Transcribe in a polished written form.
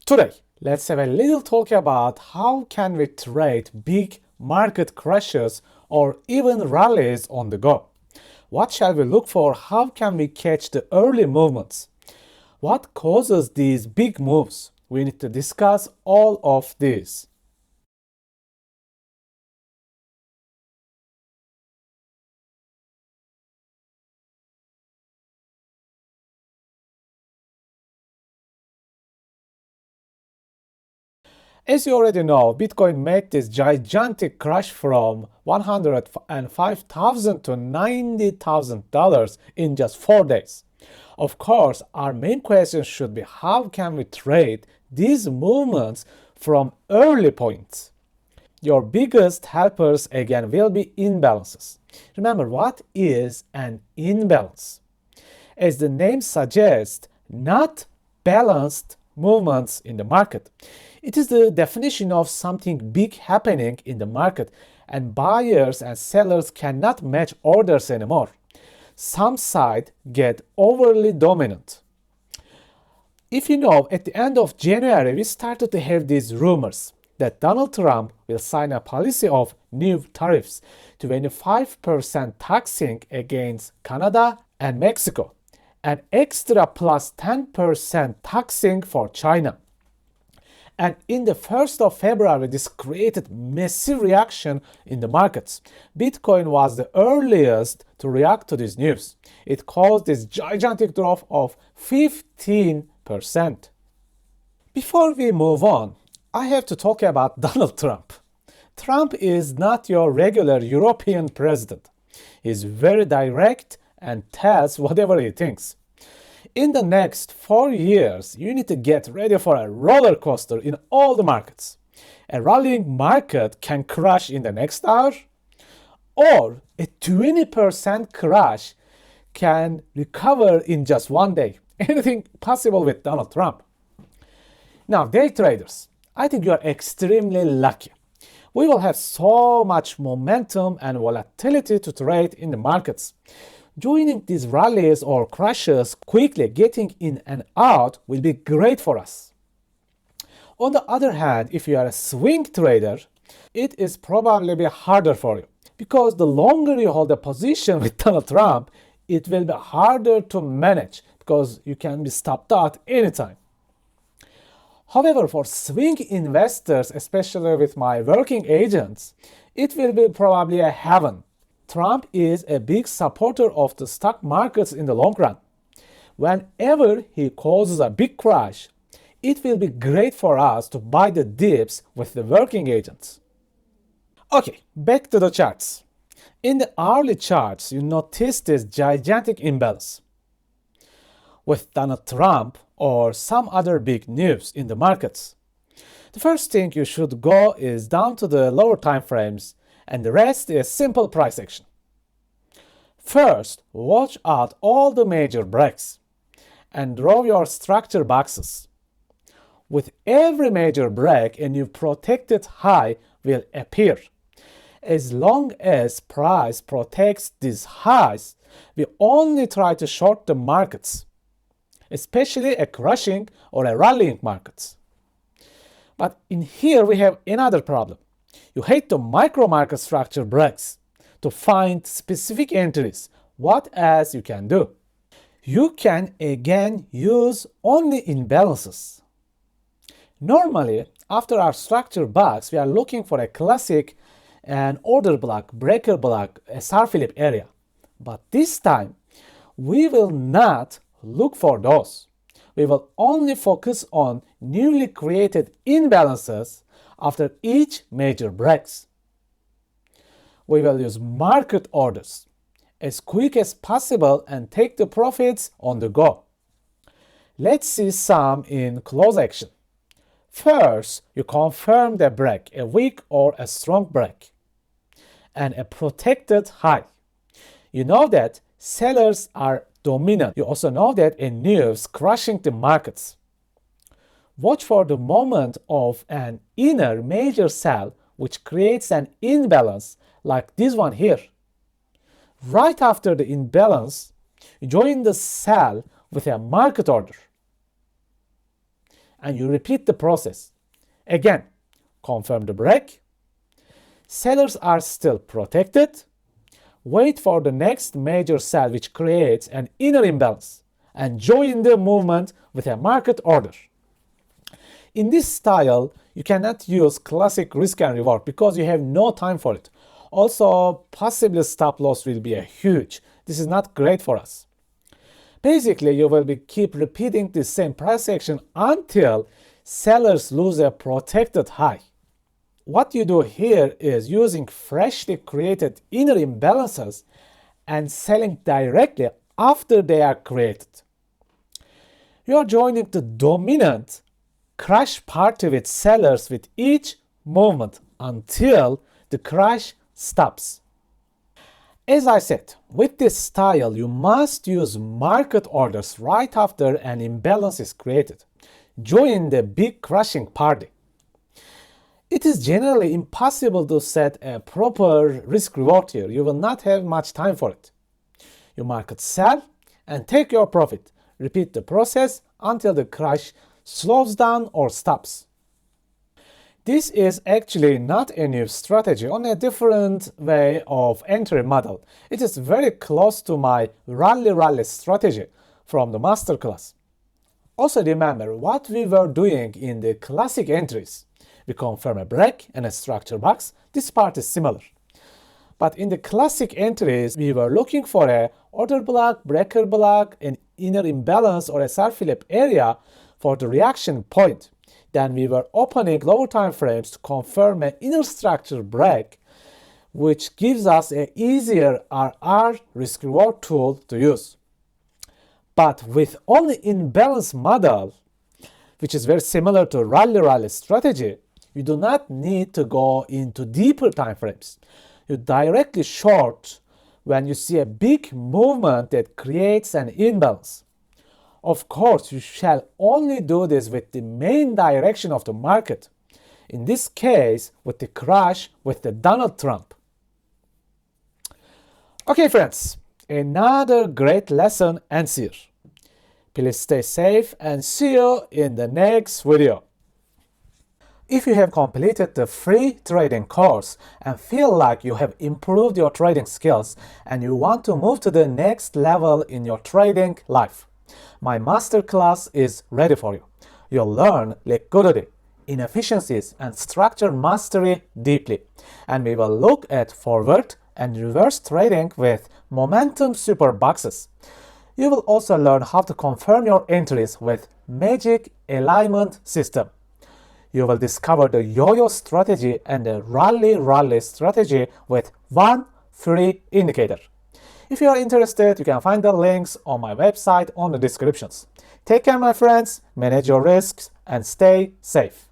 Today, let's have a little talk about how can we trade big market crashes or even rallies on the go. What shall we look for? How can we catch the early movements? What causes these big moves? We need to discuss all of this. As you already know, Bitcoin made this gigantic crash from $105,000 to $90,000 in just 4 days. Of course, our main question should be how can we trade these movements from early points? Your biggest helpers again will be imbalances. Remember, what is an imbalance? As the name suggests, not balanced movements in the market. It is the definition of something big happening in the market, and buyers and sellers cannot match orders anymore. Some side get overly dominant. If you know, at the end of January, we started to have these rumors that Donald Trump will sign a policy of new tariffs, 25% taxing against Canada and Mexico, and extra plus 10% taxing for China. And in the 1st of February, this created massive reaction in the markets. Bitcoin was the earliest to react to this news. It caused this gigantic drop of 15%. Before we move on, I have to talk about Donald Trump. Trump is not your regular European president. He's very direct and tells whatever he thinks. In the next 4 years, you need to get ready for a roller coaster in all the markets. A rallying market can crash in the next hour, or a 20% crash can recover in just 1 day. Anything possible with Donald Trump. Now, day traders, I think you are extremely lucky. We will have so much momentum and volatility to trade in the markets. Joining these rallies or crashes quickly, getting in and out will be great for us. On the other hand, if you are a swing trader, it is probably be harder for you because the longer you hold a position with Donald Trump, it will be harder to manage because you can be stopped out anytime. However, for swing investors, especially with my working agents, it will be probably a heaven. Trump is a big supporter of the stock markets in the long run. Whenever he causes a big crash, it will be great for us to buy the dips with the working agents. Okay, back to the charts. In the hourly charts, you notice this gigantic imbalance. With Donald Trump or some other big news in the markets, the first thing you should go is down to the lower time frames, and the rest is simple price action. First, watch out all the major breaks and draw your structure boxes. With every major break, a new protected high will appear. As long as price protects these highs, we only try to short the markets, especially a crashing or a rallying markets. But in here we have another problem. You hate the micro market structure breaks. To find specific entries, what else you can do? You can again use only imbalances. Normally, after our structure box, we are looking for a classic an order block, breaker block, a SAR Philip area. But this time, we will not look for those. We will only focus on newly created imbalances after each major breaks. We will use market orders as quick as possible and take the profits on the go. Let's see some in close action. First, you confirm the break, a weak or a strong break, and a protected high. You know that sellers are dominant. You also know that a news crushing the markets. Watch for the moment of an inner major sell which creates an imbalance like this one here. Right after the imbalance, join the sell with a market order. and you repeat the process. Again, confirm the break. Sellers are still protected. Wait for the next major sell which creates an inner imbalance and join the movement with a market order. In this style, you cannot use classic risk and reward because you have no time for it. Also, possibly stop loss will be a huge. This is not great for us. Basically, you will keep repeating the same price action until sellers lose a protected high. What you do here is using freshly created inner imbalances and selling directly after they are created. You are joining the dominant crash party with sellers with each movement until the crash stops. As I said, with this style, you must use market orders right after an imbalance is created. Join the big crashing party. It is generally impossible to set a proper risk-reward here. You will not have much time for it. You market sell and take your profit. Repeat the process until the crash slows down or stops. This is actually not a new strategy, only a different way of entry model. It is very close to my rally strategy from the masterclass. Also remember what we were doing in the classic entries. We confirm a break and a structure box. This part is similar. But in the classic entries, we were looking for a order block, breaker block, an inner imbalance or SR Philip area for the reaction point. Then we were opening lower time frames to confirm an inner structure break, which gives us an easier RR risk-reward tool to use. But with only imbalance model, which is very similar to rally strategy, you do not need to go into deeper time frames. You directly short when you see a big movement that creates an imbalance. Of course, you shall only do this with the main direction of the market. In this case, with the crash with the Donald Trump. Okay, friends, another great lesson ends here. Please stay safe and see you in the next video. If you have completed the free trading course and feel like you have improved your trading skills and you want to move to the next level in your trading life, my masterclass is ready for you. You'll learn liquidity, inefficiencies, and structure mastery deeply. And we will look at forward and reverse trading with momentum super boxes. You will also learn how to confirm your entries with magic alignment system. You will discover the yo-yo strategy and the rally strategy with one free indicator. If you are interested, you can find the links on my website on the descriptions. Take care, my friends, manage your risks, and stay safe.